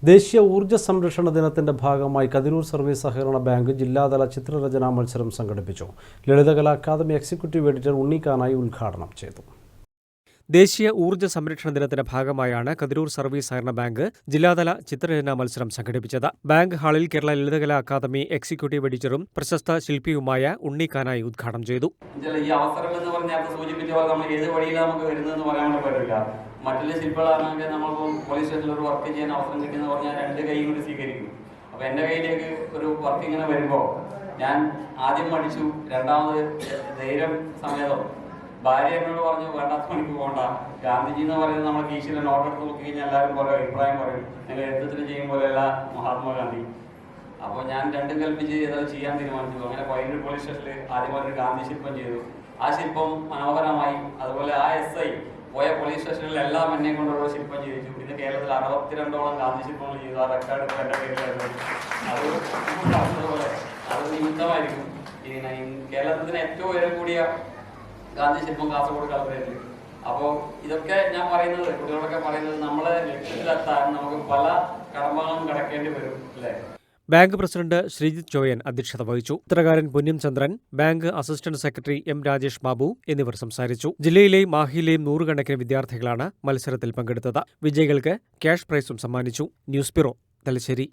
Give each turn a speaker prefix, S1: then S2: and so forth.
S1: ദേശീയ ഊർജ്ജ സംരക്ഷണ ദിനത്തിന്റെ ഭാഗമായി കതിരൂർ സർവീസ് സഹകരണ ബാങ്ക് ജില്ലാതല ചിത്രരചനാ മത്സരം സംഘടിപ്പിച്ചു. ലളിതകലാ അക്കാദമി എക്സിക്യൂട്ടീവ് എഡിറ്റർ ഉണ്ണിക്കാനായി ഉദ്ഘാടനം ചെയ്തു.
S2: ദേശീയ ഊർജ്ജ സംരക്ഷണ ദിനത്തിന്റെ ഭാഗമായാണ് കതിരൂർ സർവീസ് സഹകരണ ബാങ്ക് ജില്ലാതല ചിത്രരചനാ മത്സരം സംഘടിപ്പിച്ചത്. ബാങ്ക് ഹാളിൽ കേരള ലളിതകലാ അക്കാദമി എക്സിക്യൂട്ടീവ് എഡിറ്ററും പ്രശസ്ത ശില്പിയുമായ ഉണ്ണിക്കാനായി ഉദ്ഘാടനം ചെയ്തു.
S3: ഈ അവസരം എന്ന് പറഞ്ഞാൽ സൂചിപ്പിച്ച പോലെ നമ്മൾ ഏത് വഴിയിലാണ് നമുക്ക് വരുന്നതെന്ന് പറയാൻ പറ്റില്ല. മറ്റുള്ള ശില്പികളാണെങ്കിൽ നമ്മളിപ്പോൾ പോലീസ് സ്റ്റേഷനിൽ ഒരു വർക്ക് ചെയ്യാൻ അവസരം കിട്ടിയെന്ന് പറഞ്ഞാൽ 2 കൈ കൊണ്ട് സ്വീകരിക്കും. അപ്പോൾ എൻ്റെ കയ്യിലേക്ക് ഒരു വർക്ക് ഇങ്ങനെ വരുമ്പോൾ ഞാൻ ആദ്യം മടിച്ചു, രണ്ടാമത് ധൈര്യം സമേതം ഭാര്യ എന്നോട് പറഞ്ഞു വേണ്ടാത്ത പണിക്ക് പോകണ്ട. ഗാന്ധിജി എന്ന് പറയുന്നത് നമ്മുടെ കീശിലെ നോട്ടെടുത്ത് നോക്കി കഴിഞ്ഞാൽ എല്ലാവരും കുറേ അഭിപ്രായം പറയും, നിങ്ങൾ എഴുത്തത്തിന് ചെയ്യും പോലെയല്ല മഹാത്മാഗാന്ധി. അപ്പോൾ ഞാൻ രണ്ടും കൽപ്പിച്ച് അത് ചെയ്യാൻ തീരുമാനിച്ചു. അങ്ങനെ പയ്യന്നൂർ പോലീസ് സ്റ്റേഷനിൽ ആദ്യമായിട്ടൊരു ഗാന്ധി ശില്പം ചെയ്തു. ആ ശില്പം മനോഹരമായി. അതുപോലെ ആ SI പോയ പോലീസ് സ്റ്റേഷനിൽ എല്ലാം എന്നെ കൊണ്ടുള്ള ശില്പം ചെയ്യിച്ചു. പിന്നെ കേരളത്തിൽ 62ഓളം ഗാന്ധി ശില്പങ്ങൾ ചെയ്തു. ആ റെക്കോർഡ് ഇപ്പോൾ എൻ്റെ കയ്യിലായിരുന്നു. അത് പറഞ്ഞതുപോലെ അത് നിമിത്തമായിരിക്കും കേരളത്തിന് ഏറ്റവും ഉയരം കൂടിയ ഗാന്ധി ശില്പം കാസർഗോഡ് കളക്ടറേറ്റിൽ. അപ്പോൾ ഇതൊക്കെ ഞാൻ പറയുന്നത്, കുട്ടികളൊക്കെ പറയുന്നത്, നമ്മളെ ലക്ഷ്യത്തിലെത്താൻ നമുക്ക് പല കടമ്പകളും കടക്കേണ്ടി വരും, അല്ലേ?
S2: ബാങ്ക് പ്രസിഡന്റ് ശ്രീജിത്ത് ചോയൻ അധ്യക്ഷത വഹിച്ചു. ചിത്രകാരൻ Ponnam Chandran, bank assistant secretary M Rajesh Babu എന്നിവർ സംസാരിച്ചു. ജില്ലയിലെയും മാഹിയിലെയും 100 കണക്കിന് വിദ്യാർത്ഥികളാണ് മത്സരത്തിൽ പങ്കെടുത്തത്. വിജയികൾക്ക് ക്യാഷ് പ്രൈസും സമ്മാനിച്ചു. News bureau, Thalassery.